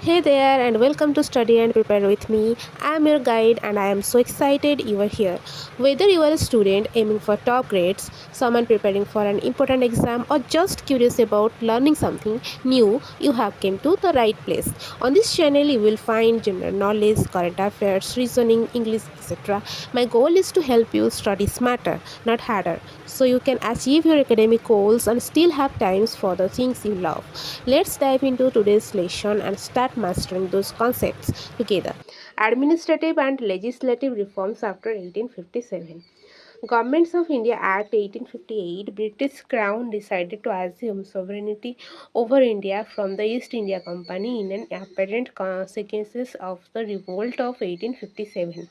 Hey there, and welcome to Study and Prepare with me. I am your guide, and I am so excited you are here. Whether you are a student aiming for top grades, someone preparing for an important exam, or just curious about learning something new, you have come to the right place. On this channel, you will find general knowledge, current affairs, reasoning, English, etc. My goal is to help you study smarter, not harder, so you can achieve your academic goals and still have times for the things you love. Let's dive into today's lesson and start mastering those concepts together. Administrative and legislative reforms after 1857. Governments of India Act 1858, British Crown decided to assume sovereignty over India from the East India Company in an apparent consequences of the revolt of 1857.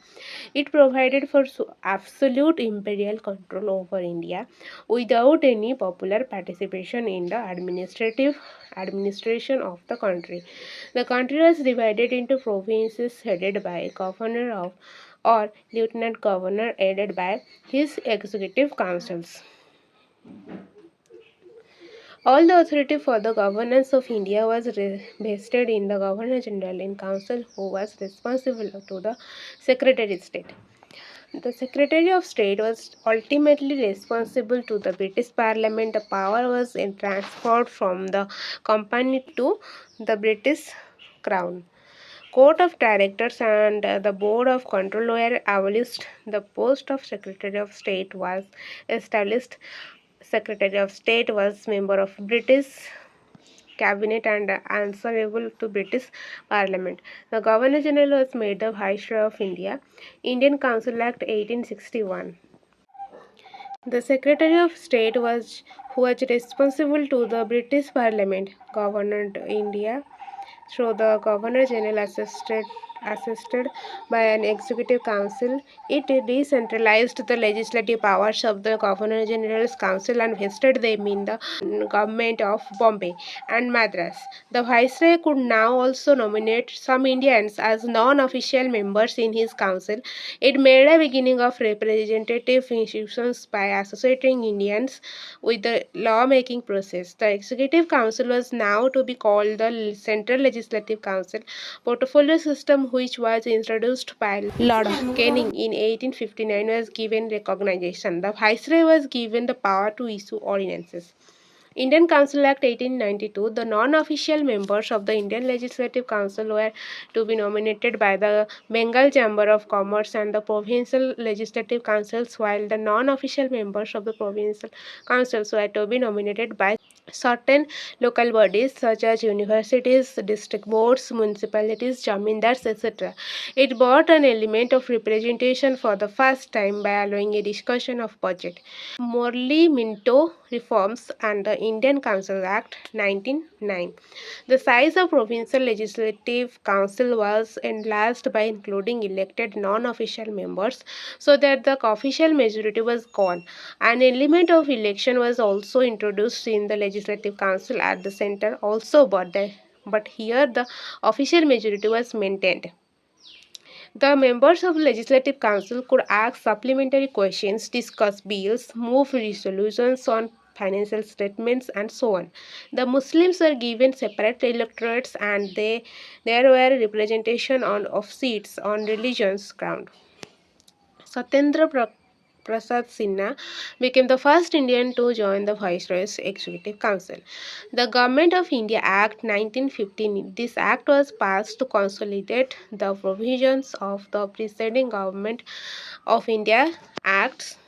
It provided for absolute imperial control over India without any popular participation in the administrative administration of the country. The country was divided into provinces headed by a governor of or lieutenant governor aided by his executive councils. All the authority for the governance of India was vested in the Governor General in Council, who was responsible to the Secretary of State. The Secretary of State was ultimately responsible to the British Parliament. The power was transferred from the Company to the British Crown. Court of Directors and the Board of Control were abolished. The post of Secretary of State was established. Secretary of State was member of British Cabinet and answerable to British Parliament. The Governor General was made the Viceroy of India. Indian Council Act 1861. The Secretary of State was who was responsible to the British Parliament, governed India through the Governor General assisted by an executive council. It decentralized the legislative powers of the Governor General's Council and vested them in the government of Bombay and Madras. The Viceroy could now also nominate some Indians as non-official members in his council. It made a beginning of representative institutions by associating Indians with the lawmaking process. The Executive Council was now to be called the Central Legislative Council. Portfolio system, which was introduced by Lord Canning in 1859, was given recognition. The Viceroy was given the power to issue ordinances. Indian Council Act 1892. The non-official members of the Indian Legislative Council were to be nominated by the Bengal Chamber of Commerce and the Provincial Legislative Councils, while the non-official members of the Provincial Councils were to be nominated by certain local bodies such as universities, district boards, municipalities, jamindars, etc. It brought an element of representation for the first time by allowing a discussion of budget. Morley-Minto reforms and the Indian Council Act 1909. The size of provincial legislative council was enlarged by including elected non-official members so that the official majority was gone. An element of election was also introduced in the legislative council at the center also, but here the official majority was maintained. The members of the Legislative Council could ask supplementary questions, discuss bills, move resolutions on financial statements, and so on. The Muslims were given separate electorates and there were representation of seats on religious ground. Satendra Prasad Sinha became the first Indian to join the Viceroy's Executive Council. The Government of India Act 1915. This act was passed to consolidate the provisions of the preceding Government of India Acts,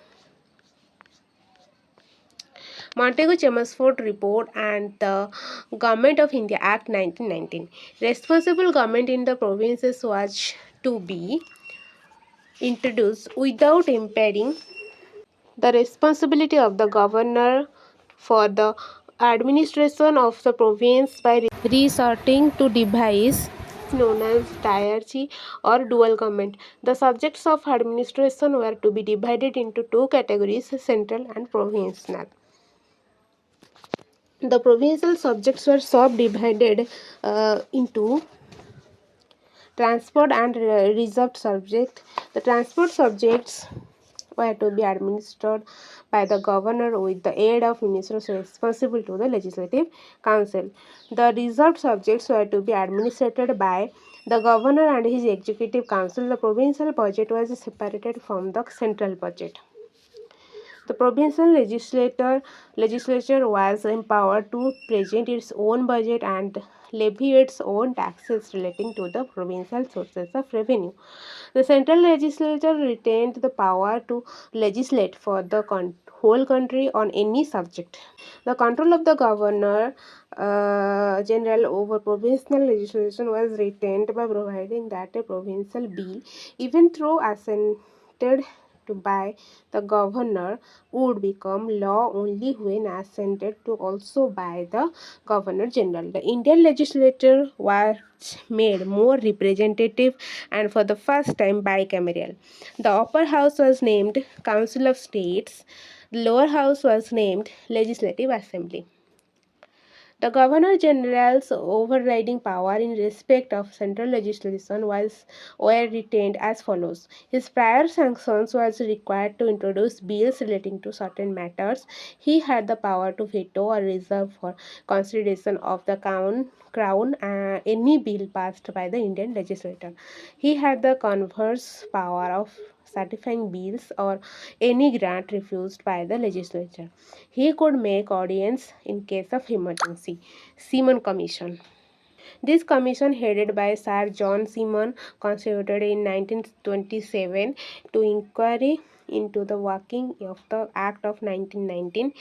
montague-chelmsford Report, and the Government of India Act 1919. Responsible government in the provinces was to be introduced without impairing the responsibility of the governor for the administration of the province by resorting to device known as diarchy or dual government. The subjects of administration were to be divided into two categories, central and provincial. The provincial subjects were subdivided into transport and reserved subject. The transport subjects were to be administered by the governor with the aid of ministers responsible to the legislative council. The reserved subjects were to be administered by the governor and his executive council. The provincial budget was separated from the central budget. The provincial legislature was empowered to present its own budget and levy its own taxes relating to the provincial sources of revenue. The central legislature retained the power to legislate for the whole country on any subject. The control of the governor general over provincial legislation was retained by providing that a provincial bill, even though assented to by the governor, would become law only when assented to also by the governor general. The Indian legislature was made more representative and for the first time bicameral. The upper house was named Council of States, the lower house was named Legislative Assembly. The Governor General's overriding power in respect of central legislation were retained as follows. His prior sanctions was required to introduce bills relating to certain matters. He had the power to veto or reserve for consideration of the Crown any bill passed by the Indian legislature. He had the converse power of certifying bills or any grant refused by the legislature. He could make audience in case of emergency. Simon Commission. This commission, headed by Sir John Simon, constituted in 1927 to inquiry into the working of the Act of 1919,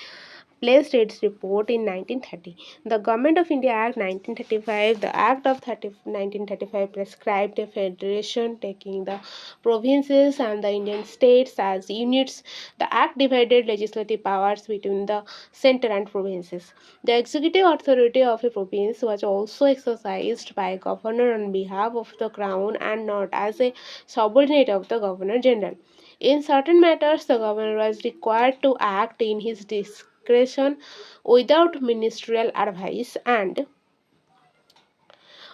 placed its report in 1930. The Government of India Act 1935, the Act of 1935 prescribed a federation taking the provinces and the Indian states as units. The Act divided legislative powers between the center and provinces. The executive authority of a province was also exercised by a governor on behalf of the crown and not as a subordinate of the governor general. In certain matters, the governor was required to act in his discretion without ministerial advice and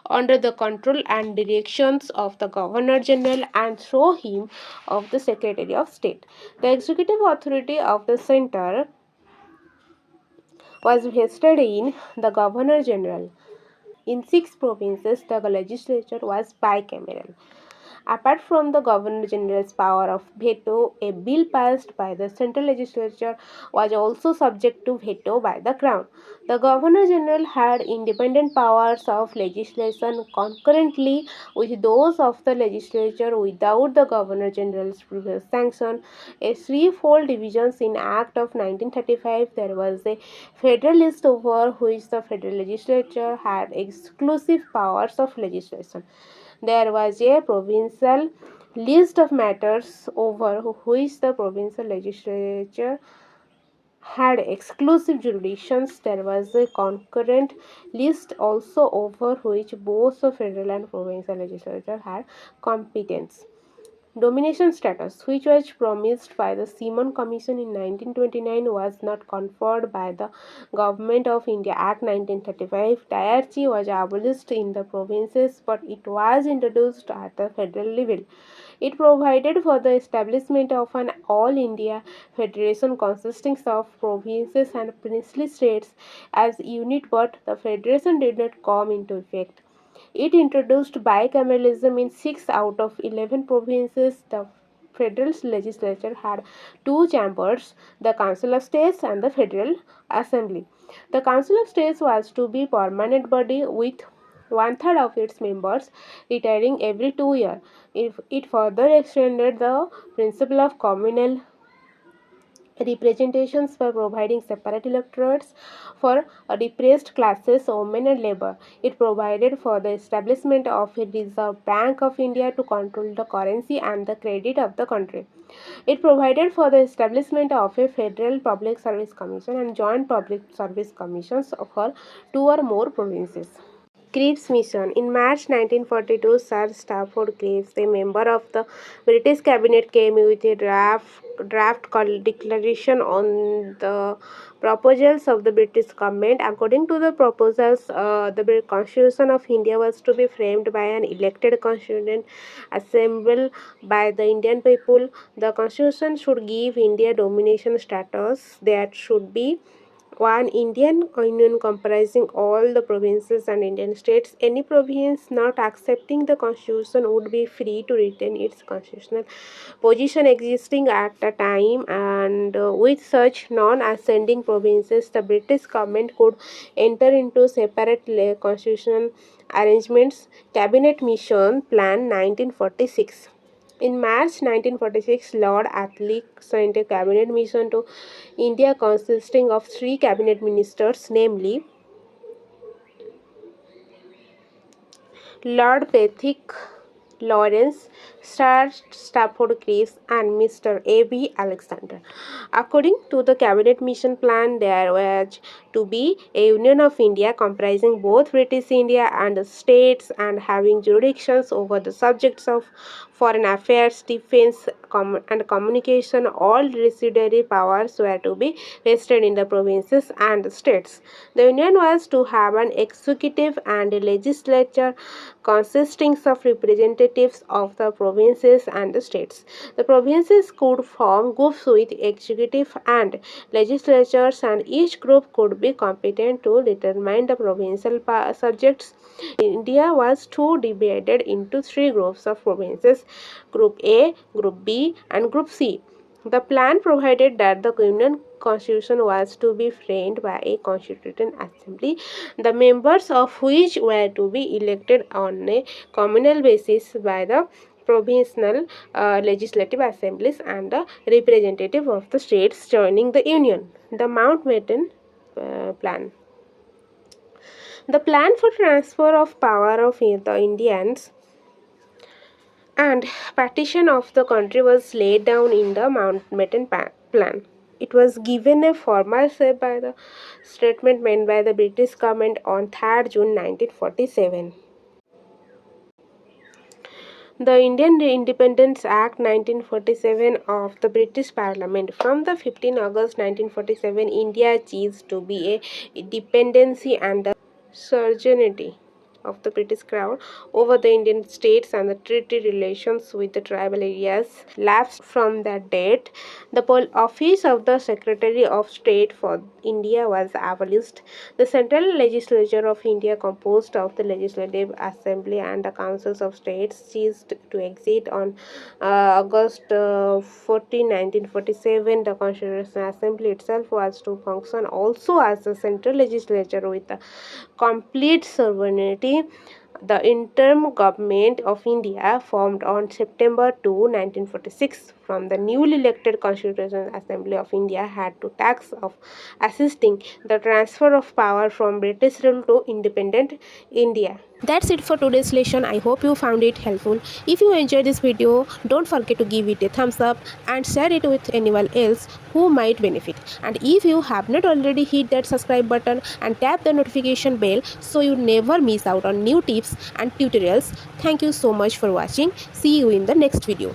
under the control and directions of the Governor General and through him of the Secretary of State. The executive authority of the center was vested in the Governor General. In 6 provinces, the legislature was bicameral. Apart from the Governor General's power of veto, a bill passed by the central legislature was also subject to veto by the Crown. The Governor General had independent powers of legislation concurrently with those of the legislature without the Governor General's previous sanction. A threefold division in Act of 1935, there was a federal list over which the federal legislature had exclusive powers of legislation. There was a provincial list of matters over which the provincial legislature had exclusive jurisdictions. There was a concurrent list also over which both the federal and provincial legislature had competence. Domination status, which was promised by the Simon Commission in 1929, was not conferred by the Government of India Act 1935. Diarchy was abolished in the provinces, but it was introduced at the federal level. It provided for the establishment of an all India federation consisting of provinces and princely states as unit, but the federation did not come into effect. It introduced bicameralism in 6 out of 11 provinces. The federal legislature had 2 chambers, the Council of States and the Federal Assembly. The Council of States was to be permanent body with one-third of its members retiring every 2 years. If it further extended the principle of communal representations by providing separate electorates for depressed classes, women and labor. It provided for the establishment of a Reserve Bank of India to control the currency and the credit of the country. It provided for the establishment of a Federal Public Service Commission and Joint Public Service Commissions for 2 or more provinces. Cripps Mission. In March 1942, Sir Stafford Cripps, a member of the British cabinet, came with a draft declaration on the proposals of the British government. According to the proposals, the Constitution of India was to be framed by an elected constituent assembled by the Indian people. The Constitution should give India domination status. There should be one Indian Union comprising all the provinces and Indian states. Any province not accepting the constitution would be free to retain its constitutional position existing at the time, and with such non-ascending provinces, the British government could enter into separate constitutional arrangements. Cabinet Mission Plan 1946. In March 1946, Lord Atlee sent a cabinet mission to India consisting of three cabinet ministers, namely Lord Pethick Lawrence, Sir Stafford Cripps, and Mr. A.B. Alexander. According to the cabinet mission plan, there was to be a Union of India comprising both British India and the states, and having jurisdictions over the subjects of foreign affairs, defense, and communication. All residuary powers were to be vested in the provinces and the states. The Union was to have an executive and a legislature consisting of representatives of the provinces and the states. The provinces could form groups with executive and legislatures, and each group could be competent to determine the provincial subjects. India was to divided into three groups of provinces: Group A, Group B, and Group C. The plan provided that the Union Constitution was to be framed by a constituent assembly, the members of which were to be elected on a communal basis by the provincial legislative assemblies and the representative of the states joining the union. The Mountbatten Plan. The plan for transfer of power of the Indians and partition of the country was laid down in the Mountbatten Plan. It was given a formal shape by the statement made by the British government on 3rd June 1947. The Indian Independence Act 1947 of the British Parliament. From the 15 August 1947, India ceased to be a dependency and the sovereignty of the British Crown over the Indian states, and the treaty relations with the tribal areas lapsed from that date. The office of the Secretary of State for India was abolished. The Central Legislature of India, composed of the Legislative Assembly and the Councils of States, ceased to exist on August 14, 1947. The Constitutional Assembly itself was to function also as the central legislature with the complete sovereignty. The interim government of India formed on September 2, 1946 from the newly elected Constitutional Assembly of India had to task of assisting the transfer of power from British rule to independent India. That's it for today's lesson. I hope you found it helpful. If you enjoyed this video, don't forget to give it a thumbs up and share it with anyone else who might benefit. And if you have not already, hit that subscribe button and tap the notification bell so you never miss out on new tips and tutorials. Thank you so much for watching. See you in the next video.